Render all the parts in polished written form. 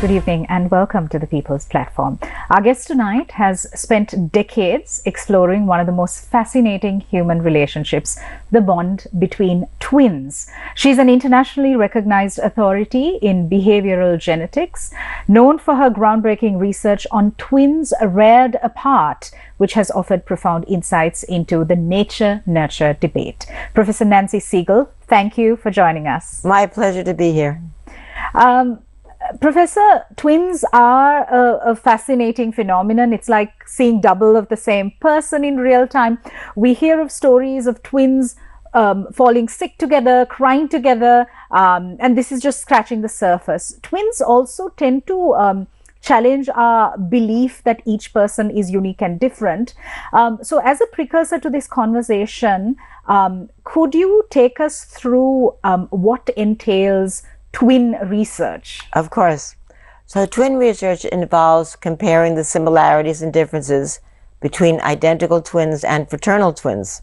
Good evening and welcome to the People's Platform. Our guest tonight has spent decades exploring one of the most fascinating human relationships, the bond between twins. She's an internationally recognized authority in behavioral genetics, known for her groundbreaking research on twins reared apart, which has offered profound insights into the nature-nurture debate. Professor Nancy Segal, thank you for joining us. My pleasure to be here. Professor, twins are a fascinating phenomenon. It's like seeing double of the same person in real time. We hear of stories of twins falling sick together, crying together, and this is just scratching the surface. Twins also tend to challenge our belief that each person is unique and different. So as a precursor to this conversation, could you take us through what entails twin research? Of course. So twin research involves comparing the similarities and differences between identical twins and fraternal twins.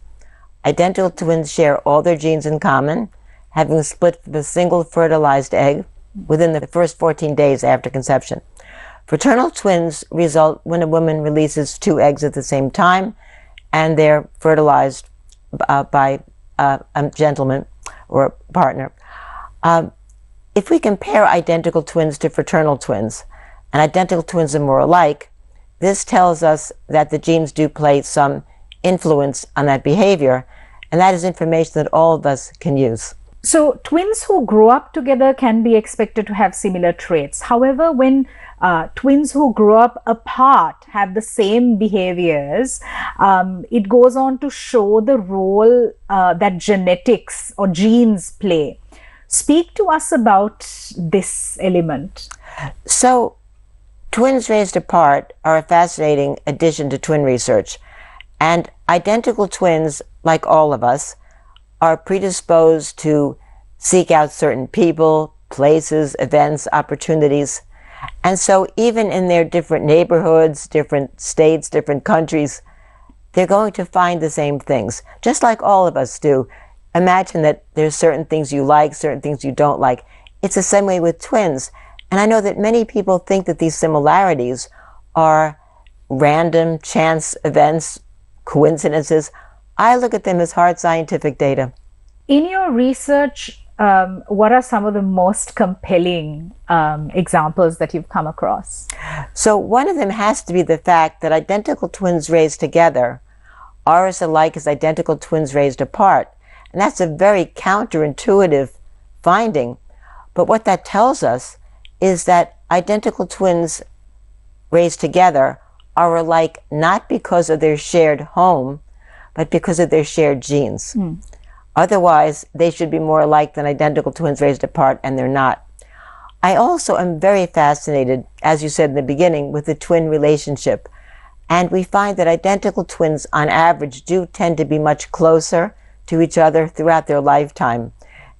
Identical twins share all their genes in common, having split from a single fertilized egg within the first 14 days after conception. Fraternal twins result when a woman releases two eggs at the same time, and they're fertilized by a gentleman or partner. If we compare identical twins to fraternal twins, and identical twins are more alike, this tells us that the genes do play some influence on that behavior, and that is information that all of us can use. So twins who grow up together can be expected to have similar traits. However, when twins who grow up apart have the same behaviors, it goes on to show the role that genetics or genes play. Speak to us about this element. So, twins raised apart are a fascinating addition to twin research. And identical twins, like all of us, are predisposed to seek out certain people, places, events, opportunities. And so even in their different neighborhoods, different states, different countries, they're going to find the same things, just like all of us do. Imagine that there's certain things you like, certain things you don't like. It's the same way with twins. And I know that many people think that these similarities are random chance events, coincidences. I look at them as hard scientific data. In your research, what are some of the most compelling examples that you've come across? So one of them has to be the fact that identical twins raised together are as alike as identical twins raised apart. And that's a very counterintuitive finding. But what that tells us is that identical twins raised together are alike not because of their shared home, but because of their shared genes. Otherwise, they should be more alike than identical twins raised apart, and they're not. I also am very fascinated, as you said in the beginning, with the twin relationship. And we find that identical twins, on average, do tend to be much closer to each other throughout their lifetime.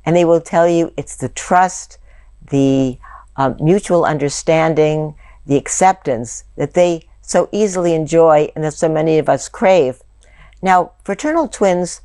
And they will tell you it's the trust, the mutual understanding, the acceptance that they so easily enjoy and that so many of us crave. Now, fraternal twins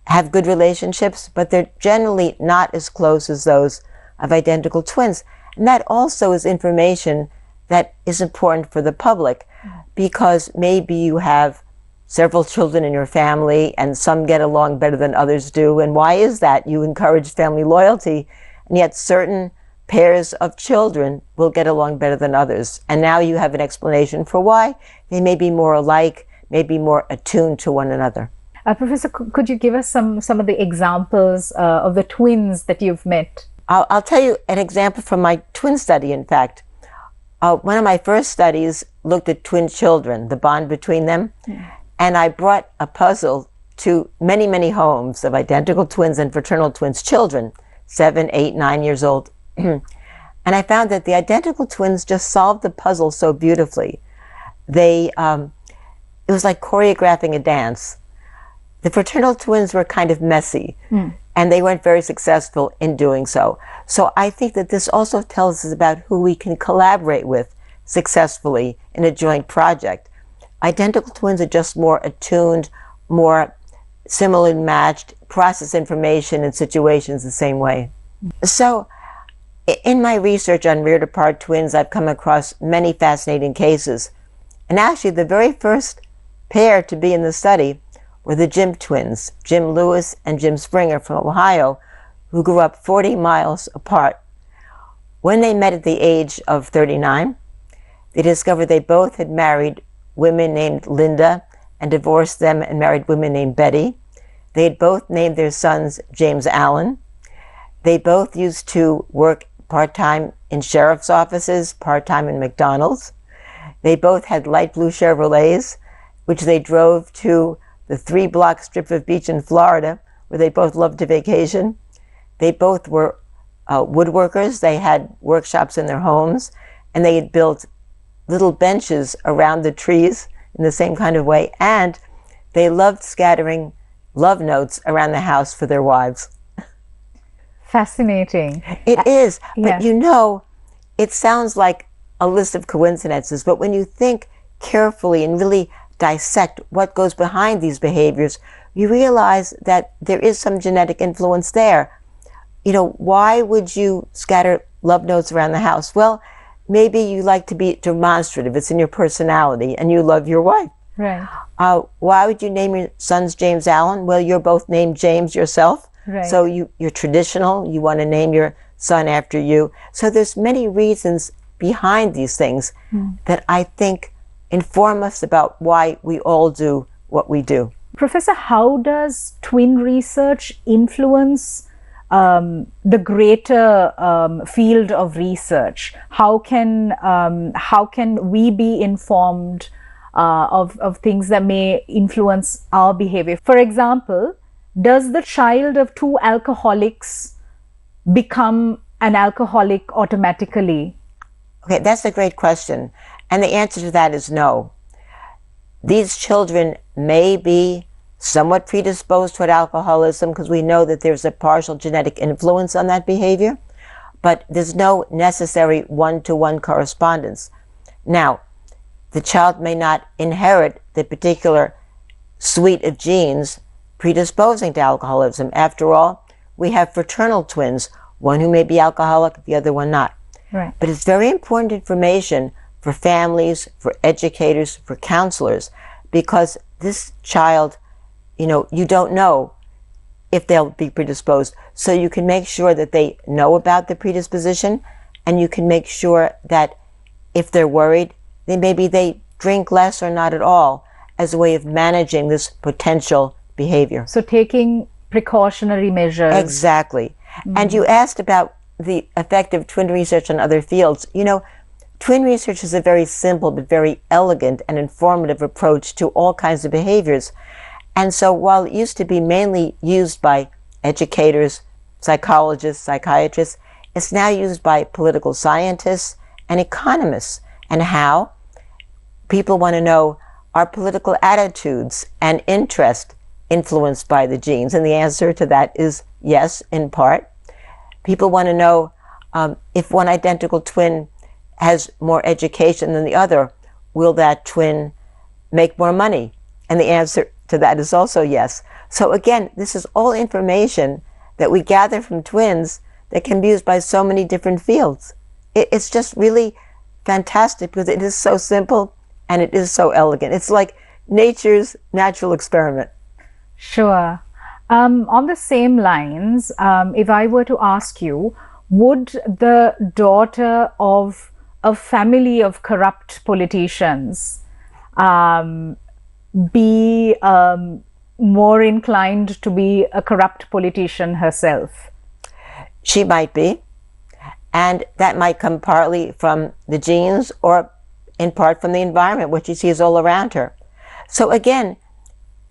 have good relationships, but they're generally not as close as those of identical twins. And that also is information that is important for the public, because maybe you have several children in your family and some get along better than others do. And why is that? You encourage family loyalty, and yet certain pairs of children will get along better than others. And now you have an explanation for why they may be more alike, may be more attuned to one another. Professor, could you give us some of the examples of the twins that you've met? I'll tell you an example from my twin study, in fact. One of my first studies looked at twin children, the bond between them. And I brought a puzzle to many, many homes of identical twins and fraternal twins children, 7, 8, 9 years old. And I found that the identical twins just solved the puzzle so beautifully. It was like choreographing a dance. The fraternal twins were kind of messy, and they weren't very successful in doing so. So I think that this also tells us about who we can collaborate with successfully in a joint project. Identical twins are just more attuned, more similarly matched, process information and situations the same way. So In my research on reared apart twins, I've come across many fascinating cases. And actually, the very first pair to be in the study were the Jim twins, Jim Lewis and Jim Springer from Ohio, who grew up 40 miles apart. When they met at the age of 39, they discovered they both had married women named Linda and divorced them and married women named Betty. They had both named their sons James Allen. They both used to work part-time in sheriff's offices, part-time in McDonald's. They both had light blue Chevrolets, which they drove to the 3-block strip of beach in Florida, where they both loved to vacation. They both were woodworkers. They had workshops in their homes, and they had built little benches around the trees in the same kind of way, and they loved scattering love notes around the house for their wives. Fascinating. It is, but yes. you know, it sounds like a list of coincidences, but when you think carefully and really dissect what goes behind these behaviors, you realize that there is some genetic influence there. You know, why would you scatter love notes around the house? Well, maybe you like to be demonstrative. It's in your personality, and you love your wife. Right. Why would you name your sons James Allen? Well, you're both named James yourself. Right. So you're traditional. You want to name your son after you. So there's many reasons behind these things that I think inform us about why we all do what we do. Professor, how does twin research influence the greater field of research? How can we be informed of things that may influence our behavior? For example, does the child of two alcoholics become an alcoholic automatically? Okay, that's a great question. And the answer to that is no. These children may be somewhat predisposed toward alcoholism because we know that there's a partial genetic influence on that behavior, but there's no necessary one-to-one correspondence. Now, the child may not inherit the particular suite of genes predisposing to alcoholism. After all, we have fraternal twins, one who may be alcoholic, the other one not. Right. But it's very important information for families, for educators, for counselors, because this child, you know, you don't know if they'll be predisposed. So you can make sure that they know about the predisposition, and you can make sure that if they're worried, then maybe they drink less or not at all as a way of managing this potential behavior. So taking precautionary measures. Exactly. And you asked about the effect of twin research on other fields. You know, twin research is a very simple but very elegant and informative approach to all kinds of behaviors. And so while it used to be mainly used by educators, psychologists, psychiatrists, it's now used by political scientists and economists. And how? People want to know, are political attitudes and interest influenced by the genes? And the answer to that is yes, in part. People want to know if one identical twin has more education than the other, will that twin make more money? And the answer to that is also yes. So again, this is all information that we gather from twins that can be used by so many different fields. It's just really fantastic because it is so simple and it is so elegant. It's like nature's natural experiment. Sure. On the same lines, if I were to ask you, would the daughter of a family of corrupt politicians be more inclined to be a corrupt politician herself? She might be. And that might come partly from the genes or in part from the environment, what she sees all around her. So again,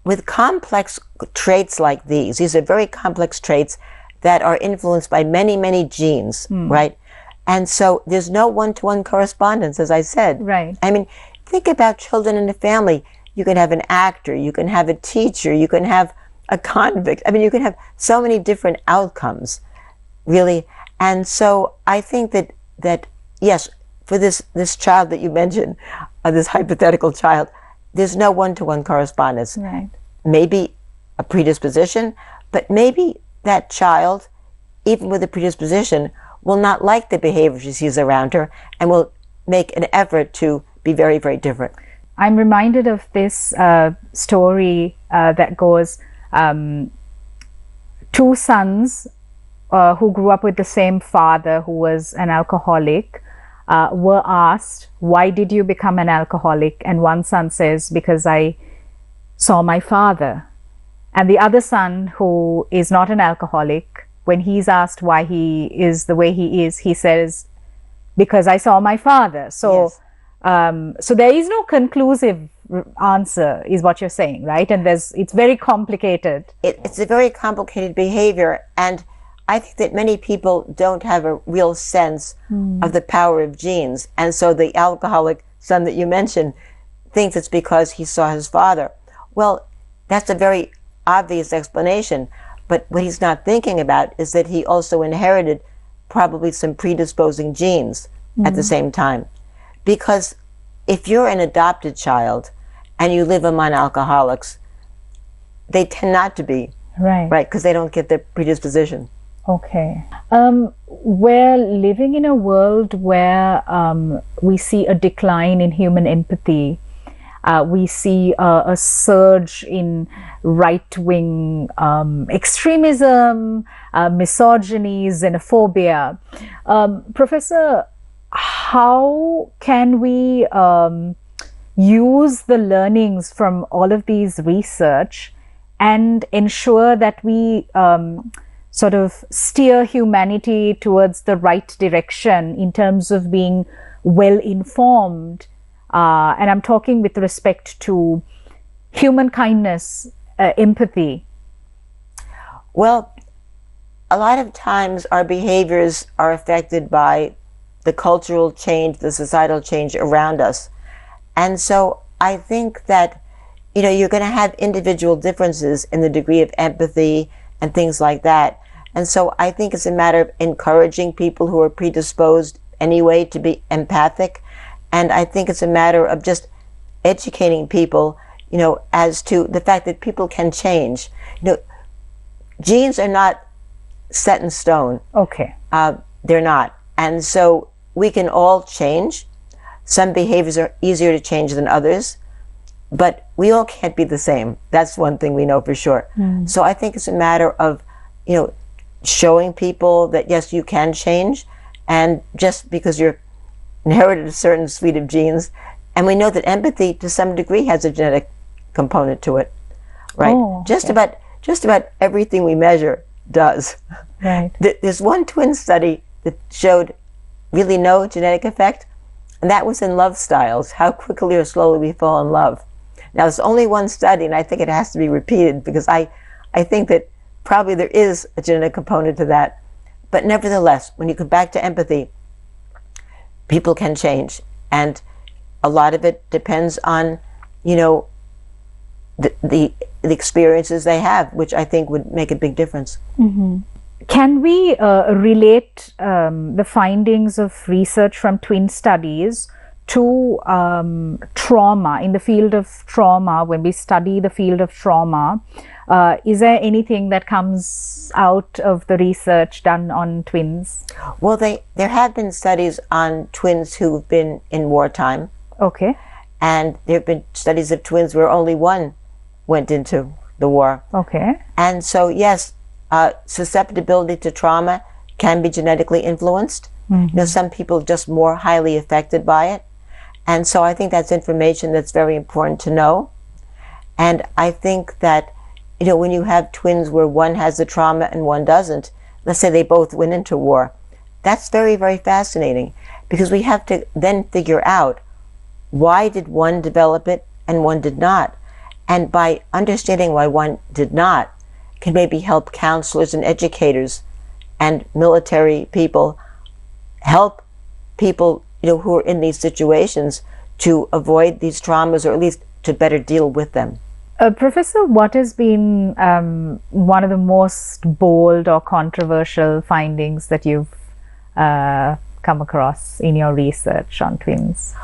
with complex traits like these are very complex traits that are influenced by many, many genes, right? And so there's no one-to-one correspondence, as I said. Right. I mean, think about children in a family. You can have an actor, you can have a teacher, you can have a convict. I mean, you can have so many different outcomes, really. And so I think that yes, for this child that you mentioned, this hypothetical child, there's no one-to-one correspondence. Right. Maybe a predisposition, but maybe that child, even with a predisposition, will not like the behavior she sees around her and will make an effort to be very, very different. I'm reminded of this story that goes, two sons who grew up with the same father who was an alcoholic were asked, why did you become an alcoholic? And one son says, because I saw my father. And the other son, who is not an alcoholic, when he's asked why he is the way he is, he says, because I saw my father. So, yes. So there is no conclusive answer, is what you're saying, right? And it's very complicated. It's a very complicated behavior, and I think that many people don't have a real sense of the power of genes. And so the alcoholic son that you mentioned thinks it's because he saw his father. Well, that's a very obvious explanation. But what he's not thinking about is that he also inherited probably some predisposing genes at the same time. Because if you're an adopted child and you live among alcoholics, they tend not to be, right? Because they don't get the predisposition. Okay. We're living in a world where we see a decline in human empathy. We see a surge in right-wing extremism, misogyny, xenophobia. Professor, how can we use the learnings from all of these research and ensure that we sort of steer humanity towards the right direction in terms of being well informed? And I'm talking with respect to human kindness, empathy. Well, a lot of times our behaviors are affected by the cultural change, the societal change around us. And so I think that, you're going to have individual differences in the degree of empathy and things like that. And so I think it's a matter of encouraging people who are predisposed anyway to be empathic. And I think it's a matter of just educating people, as to the fact that people can change. Genes are not set in stone. Okay. They're not. And so we can all change. Some behaviors are easier to change than others, but we all can't be the same. That's one thing we know for sure. So I think it's a matter of, showing people that yes, you can change, and just because you're inherited a certain suite of genes, and we know that empathy to some degree has a genetic component to it, right? Oh, okay. Just about everything we measure does. Right. There's one twin study that showed really no genetic effect, and that was in love styles, how quickly or slowly we fall in love. Now, there's only one study, and I think it has to be repeated because I think that probably there is a genetic component to that. But nevertheless, when you come back to empathy, people can change. And a lot of it depends on, the experiences they have, which I think would make a big difference. Mm-hmm. Can we relate the findings of research from twin studies to trauma, in the field of trauma? When we study the field of trauma, is there anything that comes out of the research done on twins? Well, there have been studies on twins who've been in wartime. Okay. And there have been studies of twins where only one went into the war. Okay. And so, yes, susceptibility to trauma can be genetically influenced. Mm-hmm. Some people are just more highly affected by it. And so I think that's information that's very important to know. And I think that, when you have twins where one has the trauma and one doesn't, let's say they both went into war, that's very, very fascinating, because we have to then figure out why did one develop it and one did not. And by understanding why one did not, can maybe help counselors and educators and military people help people, who are in these situations to avoid these traumas, or at least to better deal with them. Professor, what has been one of the most bold or controversial findings that you've come across in your research on twins?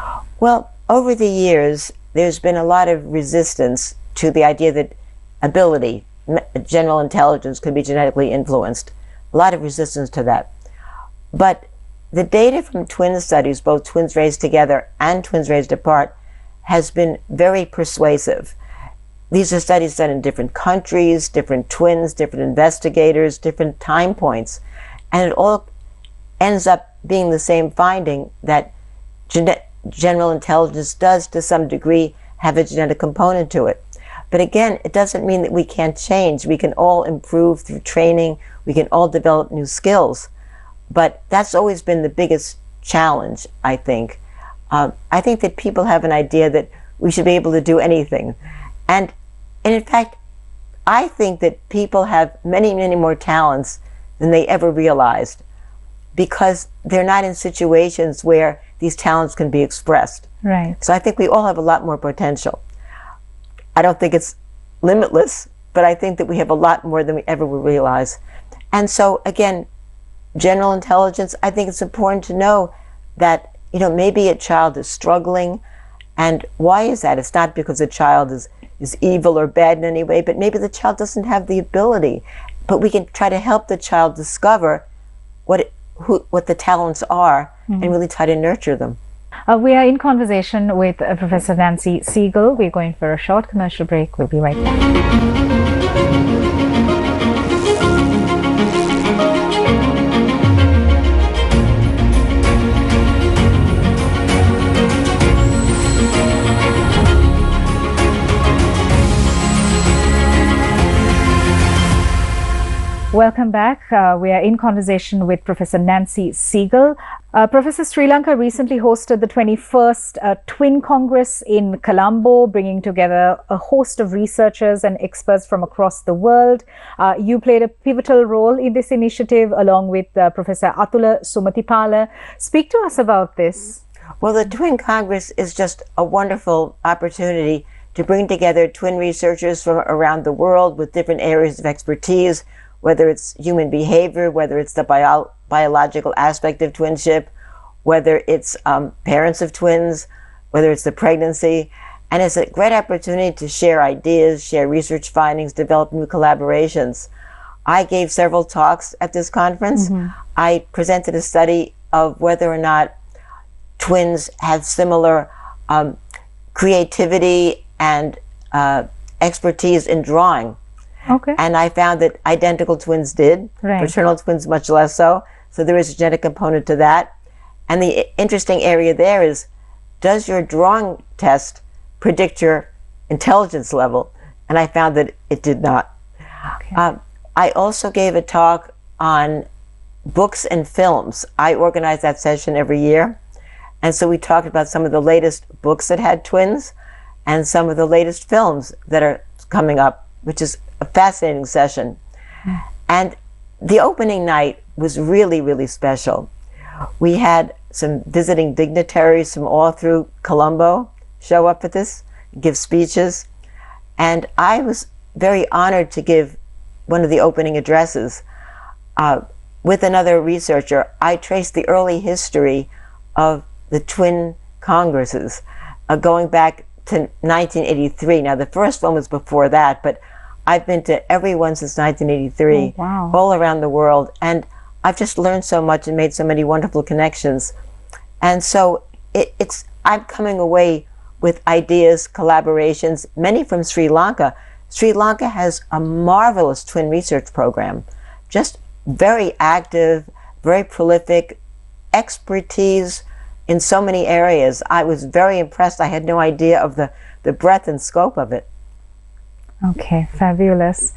Well, over the years, there's been a lot of resistance to the idea that ability, general intelligence, could be genetically influenced. A lot of resistance to that. But the data from twin studies, both twins raised together and twins raised apart, has been very persuasive. These are studies done in different countries, different twins, different investigators, different time points, and it all ends up being the same finding that general intelligence does, to some degree, have a genetic component to it. But again, it doesn't mean that we can't change. We can all improve through training. We can all develop new skills. But that's always been the biggest challenge, I think. I think that people have an idea that we should be able to do anything. And in fact, I think that people have many, many more talents than they ever realized, because they're not in situations where these talents can be expressed. Right. So I think we all have a lot more potential. I don't think it's limitless, but I think that we have a lot more than we ever will realize. And so again, general intelligence, I think it's important to know that, maybe a child is struggling. And why is that? It's not because the child is evil or bad in any way, but maybe the child doesn't have the ability. But we can try to help the child discover what the talents are, and really try to nurture them. We are in conversation with Professor Nancy Segal. We're going for a short commercial break. We'll be right back. Welcome back. We are in conversation with Professor Nancy Segal. Professor, Sri Lanka recently hosted the 21st Twin Congress in Colombo, bringing together a host of researchers and experts from across the world. You played a pivotal role in this initiative along with Professor Atula Sumatipala. Speak to us about this. Well, the Twin Congress is just a wonderful opportunity to bring together twin researchers from around the world with different areas of expertise, whether it's human behavior, whether it's the biological aspect of twinship, whether it's parents of twins, whether it's the pregnancy. And it's a great opportunity to share ideas, share research findings, develop new collaborations. I gave several talks at this conference. I presented a study of whether or not twins have similar creativity and expertise in drawing. Okay. And I found that identical twins did, fraternal twins much less so. So there is a genetic component to that. And the interesting area there is, does your drawing test predict your intelligence level? And I found that it did not. Okay. I also gave a talk on books and films. I organize that session every year. And so we talked about some of the latest books that had twins and some of the latest films that are coming up, which is a fascinating session. And the opening night was really, really special. We had some visiting dignitaries from all through Colombo show up at this, give speeches. And I was very honored to give one of the opening addresses. With another researcher, I traced the early history of the twin congresses, going back to 1983. Now, the first one was before that, but I've been to every one since 1983, all around the world, and I've just learned so much and made so many wonderful connections. And so I'm coming away with ideas, collaborations, many from Sri Lanka. Sri Lanka has a marvelous twin research program, just very active, very prolific, expertise in so many areas. I was very impressed. I had no idea of the breadth and scope of it. Okay, fabulous.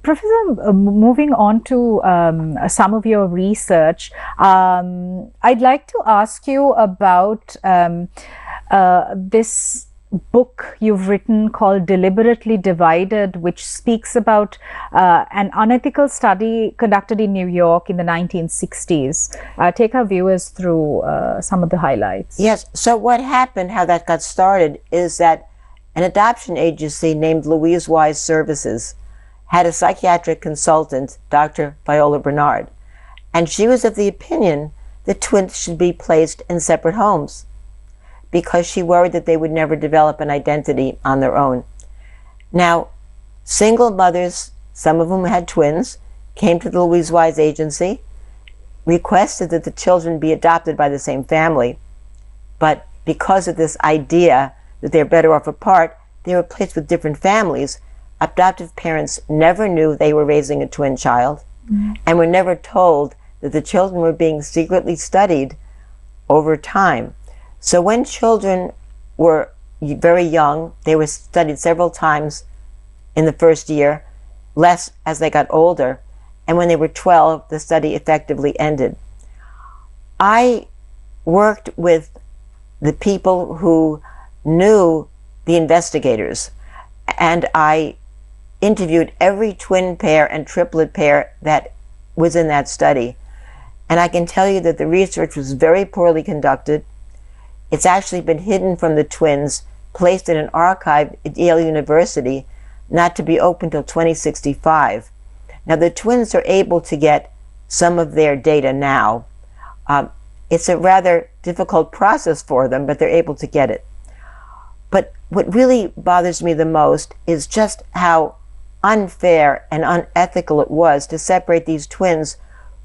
Professor, moving on to some of your research, I'd like to ask you about this book you've written called Deliberately Divided, which speaks about an unethical study conducted in New York in the 1960s. Take our viewers through some of the highlights. Yes, so what happened, how that got started, is that an adoption agency named Louise Wise Services had a psychiatric consultant, Dr. Viola Bernard, and she was of the opinion that twins should be placed in separate homes because she worried that they would never develop an identity on their own. Now, single mothers, some of whom had twins, came to the Louise Wise agency. requested that the children be adopted by the same family, but because of this idea that they're better off apart, they were placed with different families. Adoptive parents never knew they were raising a twin child, and were never told that the children were being secretly studied over time. So when children were very young, they were studied several times in the first year, less as they got older, and when they were 12, the study effectively ended. I worked with the people who knew the investigators, and I interviewed every twin pair and triplet pair that was in that study. And I can tell you that the research was very poorly conducted. It's actually been hidden from the twins, placed in an archive at Yale University, not to be open till 2065. Now the twins are able to get some of their data now. It's a rather difficult process for them, but they're able to get it. But what really bothers me the most is just how unfair and unethical it was to separate these twins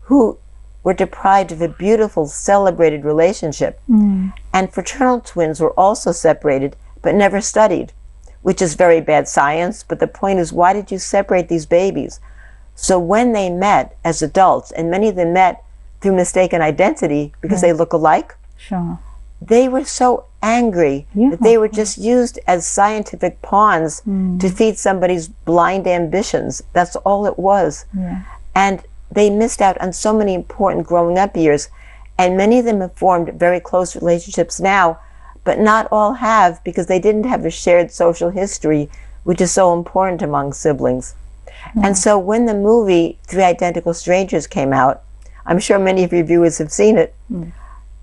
who were deprived of a beautiful, celebrated relationship. And fraternal twins were also separated, but never studied, which is very bad science. But the point is, why did you separate these babies? So when they met as adults, and many of them met through mistaken identity because they look alike, they were so angry that they were just used as scientific pawns to feed somebody's blind ambitions. That's all it was. And they missed out on so many important growing up years. And many of them have formed very close relationships now, but not all have, because they didn't have a shared social history, which is so important among siblings. And so when the movie Three Identical Strangers came out, I'm sure many of your viewers have seen it,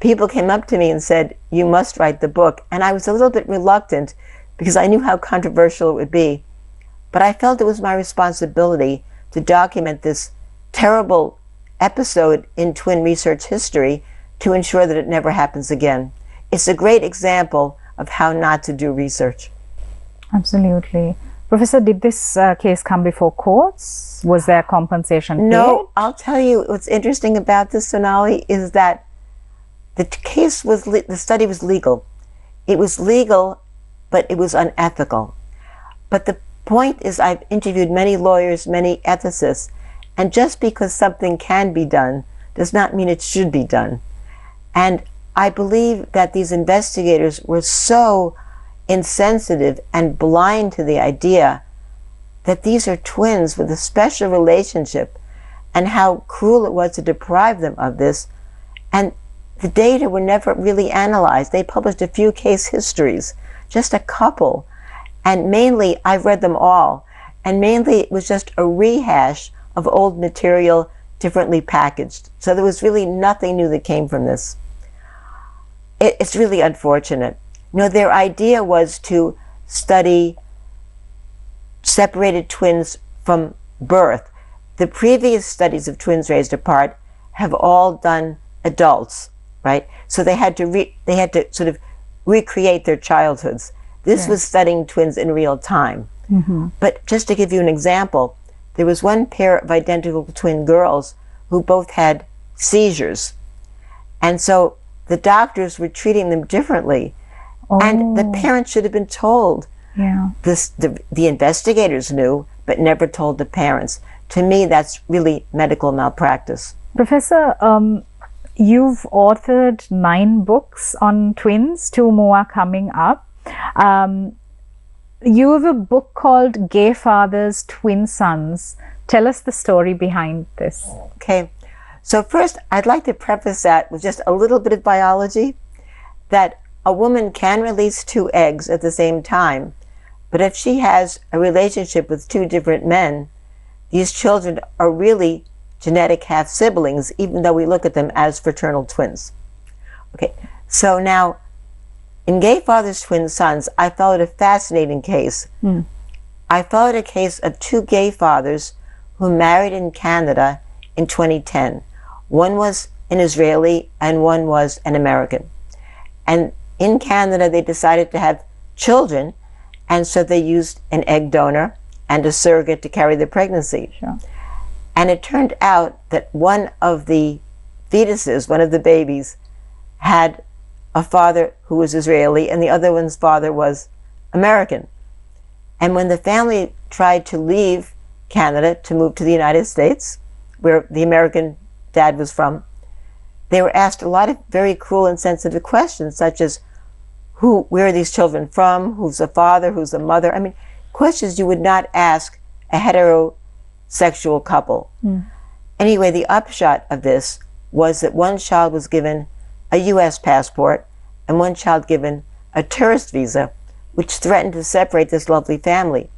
people came up to me and said, "You must write the book." And I was a little bit reluctant because I knew how controversial it would be. But I felt it was my responsibility to document this terrible episode in twin research history to ensure that it never happens again. It's a great example of how not to do research. Absolutely. Professor, did this case come before courts? Was there compensation paid? No, I'll tell you what's interesting about this, Sonali, is that the study was legal. It was legal, but it was unethical. But the point is, I've interviewed many lawyers, many ethicists, and just because something can be done does not mean it should be done. And I believe that these investigators were so insensitive and blind to the idea that these are twins with a special relationship, and how cruel it was to deprive them of this. And the data were never really analyzed. They published a few case histories, just a couple. And mainly, I've read them all, and mainly it was just a rehash of old material differently packaged. So there was really nothing new that came from this. It's really unfortunate. You know, their idea was to study separated twins from birth. The previous studies of twins raised apart have all done adults, right? So they had to sort of recreate their childhoods. This was studying twins in real time. But just to give you an example, there was one pair of identical twin girls who both had seizures. And so the doctors were treating them differently. And the parents should have been told. The investigators knew, but never told the parents. To me, that's really medical malpractice. Professor, you've authored 9 books on twins. 2 more are coming up. You have a book called Gay Fathers, Twin Sons. Tell us the story behind this. Okay. So first, I'd like to preface that with just a little bit of biology, that a woman can release 2 eggs at the same time, but if she has a relationship with 2 different men, these children are really genetic half-siblings, even though we look at them as fraternal twins. Okay, so now, in Gay Fathers, Twin Sons, I followed a fascinating case. I followed a case of 2 gay fathers who married in Canada in 2010. One was an Israeli and one was an American. And in Canada, they decided to have children, and so they used an egg donor and a surrogate to carry the pregnancy. And it turned out that one of the fetuses, one of the babies, had a father who was Israeli and the other one's father was American. And when the family tried to leave Canada to move to the United States, where the American dad was from, they were asked a lot of very cruel and sensitive questions, such as, where are these children from? Who's the father? Who's the mother? I mean, questions you would not ask a heterosexual couple. Anyway, the upshot of this was that one child was given a U.S. passport and one child given a tourist visa, which threatened to separate this lovely family.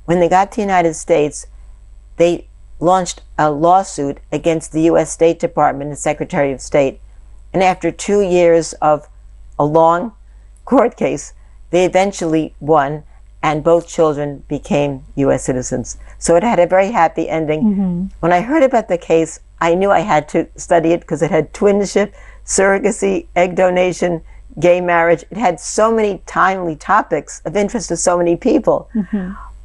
When they got to the United States, they launched a lawsuit against the U.S. State Department and Secretary of State. And after 2 years of a long court case, they eventually won, and both children became U.S. citizens. So it had a very happy ending. When I heard about the case, I knew I had to study it because it had twinship, surrogacy, egg donation, gay marriage. It had so many timely topics of interest to so many people.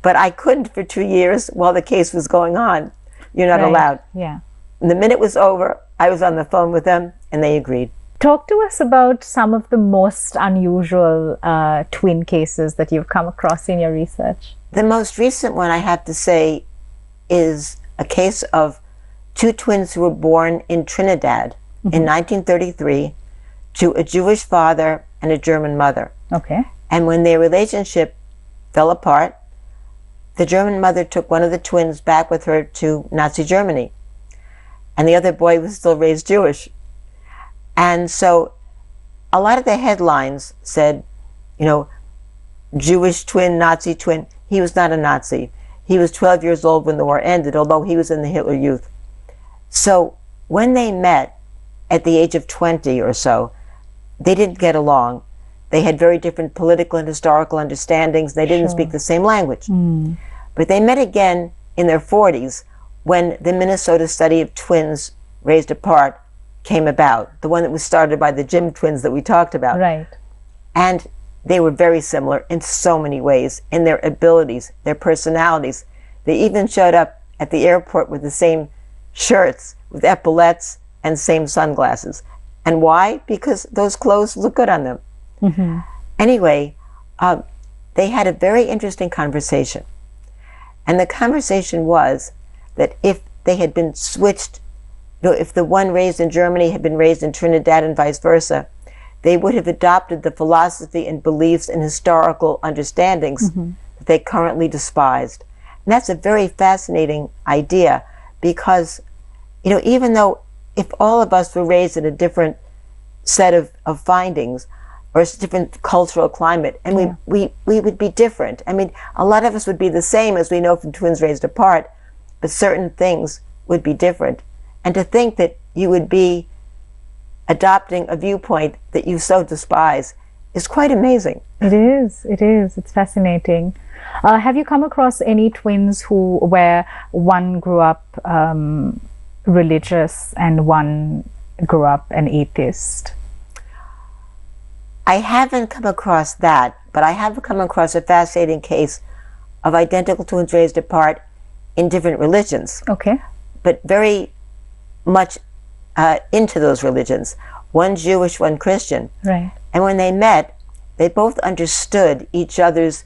But I couldn't for 2 years while the case was going on. You're not allowed. Yeah. And the minute was over, I was on the phone with them and they agreed. Talk to us about some of the most unusual twin cases that you've come across in your research. The most recent one, I have to say, is a case of two twins who were born in Trinidad in 1933 to a Jewish father and a German mother. Okay. And when their relationship fell apart, the German mother took one of the twins back with her to Nazi Germany. And the other boy was still raised Jewish. And so a lot of the headlines said, you know, Jewish twin, Nazi twin. He was not a Nazi. He was 12 years old when the war ended, although he was in the Hitler Youth. So when they met at the age of 20 or so, they didn't get along. They had very different political and historical understandings. They didn't speak the same language. But they met again in their 40s when the Minnesota study of twins raised apart came about, the one that was started by the Jim twins that we talked about. Right. And they were very similar in so many ways, in their abilities, their personalities. They even showed up at the airport with the same shirts, with epaulets and same sunglasses. And why? Because those clothes look good on them. Anyway, they had a very interesting conversation. And the conversation was that if they had been switched, you know, if the one raised in Germany had been raised in Trinidad and vice versa, they would have adopted the philosophy and beliefs and historical understandings that they currently despised. And that's a very fascinating idea because, you know, even though if all of us were raised in a different set of findings or a different cultural climate, and we would be different. I mean, a lot of us would be the same, as we know from twins raised apart, but certain things would be different. And to think that you would be adopting a viewpoint that you so despise is quite amazing. It is. It's fascinating. Have you come across any twins where one grew up religious and one grew up an atheist? I haven't come across that, but I have come across a fascinating case of identical twins raised apart in different religions. Okay. But very much into those religions. One Jewish, one Christian. Right. And when they met, they both understood each other's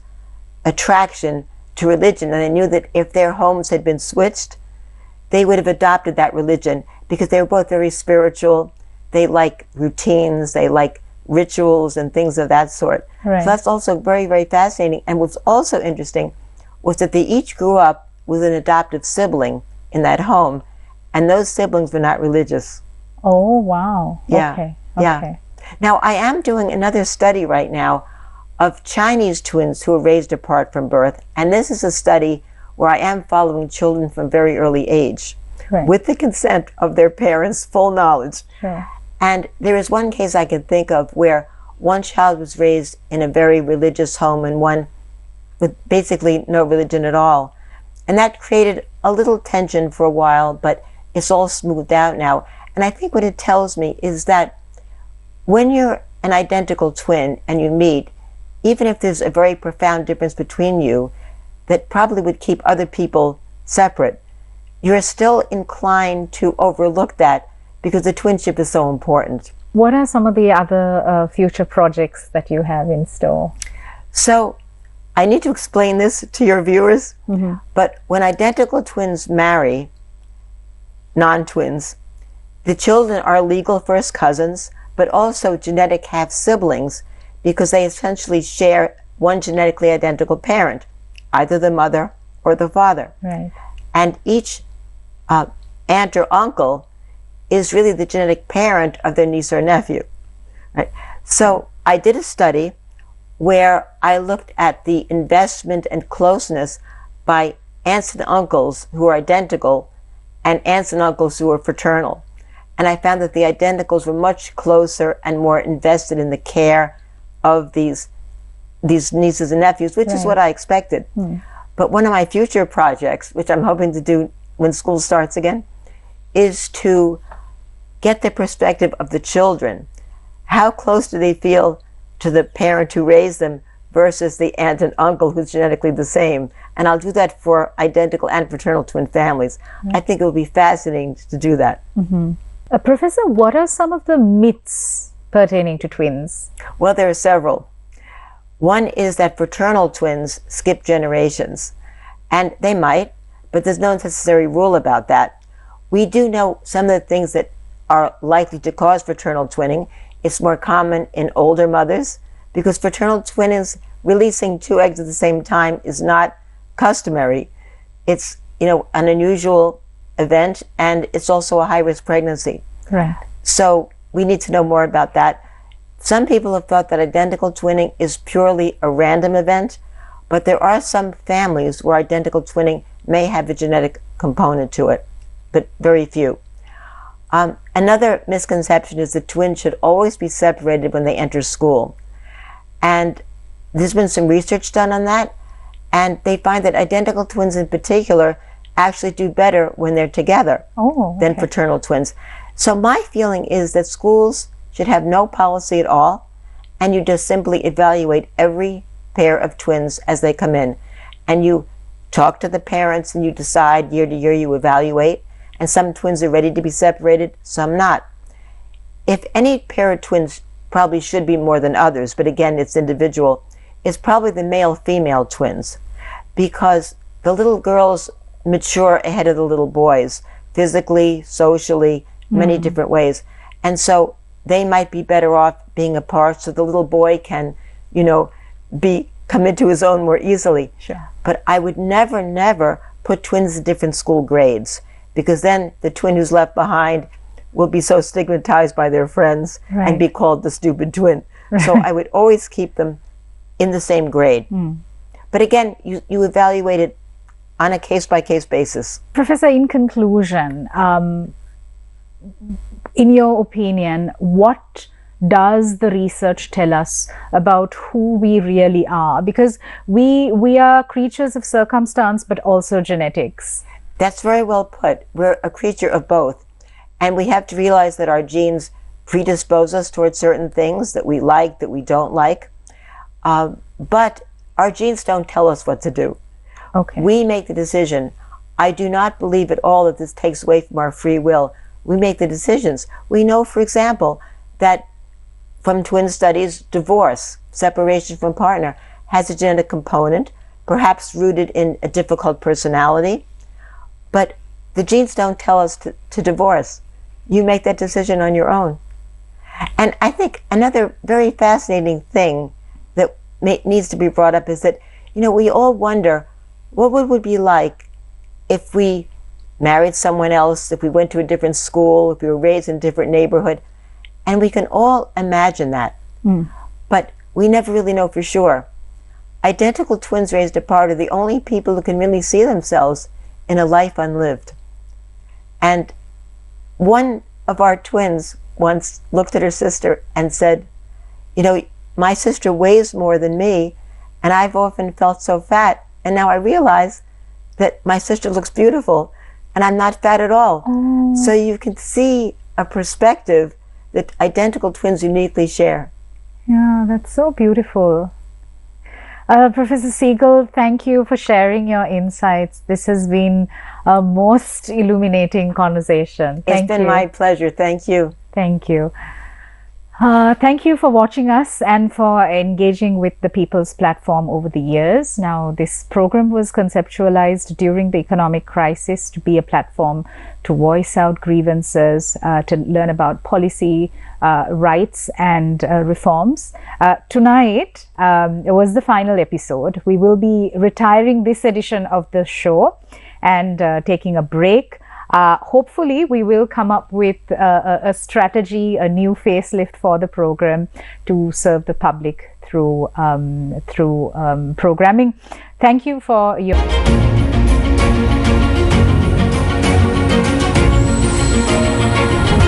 attraction to religion, and they knew that if their homes had been switched, they would have adopted that religion because they were both very spiritual. They like routines, they like rituals and things of that sort. Right. So that's also very, very fascinating. And what's also interesting was that they each grew up with an adoptive sibling in that home, and those siblings were not religious. Oh, wow. Yeah. Okay. Yeah. Now, I am doing another study right now of Chinese twins who are raised apart from birth, and this is a study where I am following children from very early age, Right. with the consent of their parents' full knowledge. Sure. And there is one case I can think of where one child was raised in a very religious home and one with basically no religion at all. And that created a little tension for a while, but it's all smoothed out now. And I think what it tells me is that when you're an identical twin and you meet, even if there's a very profound difference between you that probably would keep other people separate, you're still inclined to overlook that because the twinship is so important. What are some of the other future projects that you have in store? So I need to explain this to your viewers, but when identical twins marry non-twins, the children are legal first cousins, but also genetic half-siblings because they essentially share one genetically identical parent, either the mother or the father. Right. And each aunt or uncle is really the genetic parent of their niece or nephew. Right? So I did a study where I looked at the investment and closeness by aunts and uncles who are identical and aunts and uncles who are fraternal. And I found that the identicals were much closer and more invested in the care of these nieces and nephews, which is what I expected. But one of my future projects, which I'm hoping to do when school starts again, is to get the perspective of the children. How close do they feel to the parent who raised them versus the aunt and uncle who's genetically the same? And I'll do that for identical and fraternal twin families. I think it will be fascinating to do that. Professor, what are some of the myths pertaining to twins? Well, there are several. One is that fraternal twins skip generations, and they might, but there's no necessary rule about that. We do know some of the things that are likely to cause fraternal twinning. It's more common in older mothers because fraternal twins releasing 2 eggs at the same time is not customary. It's, an unusual event, and it's also a high-risk pregnancy. Right. So we need to know more about that. Some people have thought that identical twinning is purely a random event, but there are some families where identical twinning may have a genetic component to it, but very few. Another misconception is that twins should always be separated when they enter school. And there's been some research done on that, and they find that identical twins in particular actually do better when they're together than fraternal twins. So my feeling is that schools should have no policy at all, and you just simply evaluate every pair of twins as they come in. And you talk to the parents and you decide year to year, you evaluate, and some twins are ready to be separated, some not. If any pair of twins probably should be more than others, but again, it's individual, it's probably the male-female twins, because the little girls mature ahead of the little boys, physically, socially, many different ways. And so they might be better off being apart so the little boy can, come into his own more easily. Sure. But I would never put twins in different school grades, because then the twin who's left behind will be so stigmatized by their friends and be called the stupid twin. So I would always keep them in the same grade. But again, you evaluate it on a case-by-case basis. Professor, in conclusion, in your opinion, what does the research tell us about who we really are? Because we are creatures of circumstance, but also genetics. That's very well put. We're a creature of both. And we have to realize that our genes predispose us towards certain things that we like, that we don't like. But our genes don't tell us what to do. Okay. We make the decision. I do not believe at all that this takes away from our free will. We make the decisions. We know, for example, that from twin studies, divorce, separation from partner, has a genetic component, perhaps rooted in a difficult personality. But the genes don't tell us to divorce. You make that decision on your own. And I think another very fascinating thing that needs to be brought up is that, we all wonder, what would it be like if we married someone else, if we went to a different school, if we were raised in a different neighborhood? And we can all imagine that. But we never really know for sure. Identical twins raised apart are the only people who can really see themselves in a life unlived. And one of our twins once looked at her sister and said, my sister weighs more than me, and I've often felt so fat, and now I realize that my sister looks beautiful, and I'm not fat at all. So you can see a perspective that identical twins uniquely share. Yeah, that's so beautiful. Professor Segal, thank you for sharing your insights. This has been a most illuminating conversation. It's been my pleasure. Thank you. Thank you. Thank you for watching us and for engaging with the People's Platform over the years. Now, this program was conceptualized during the economic crisis to be a platform to voice out grievances, to learn about policy, rights and reforms. Tonight was the final episode. We will be retiring this edition of the show and taking a break. Hopefully, we will come up with a strategy, a new facelift for the program to serve the public through programming. Thank you for your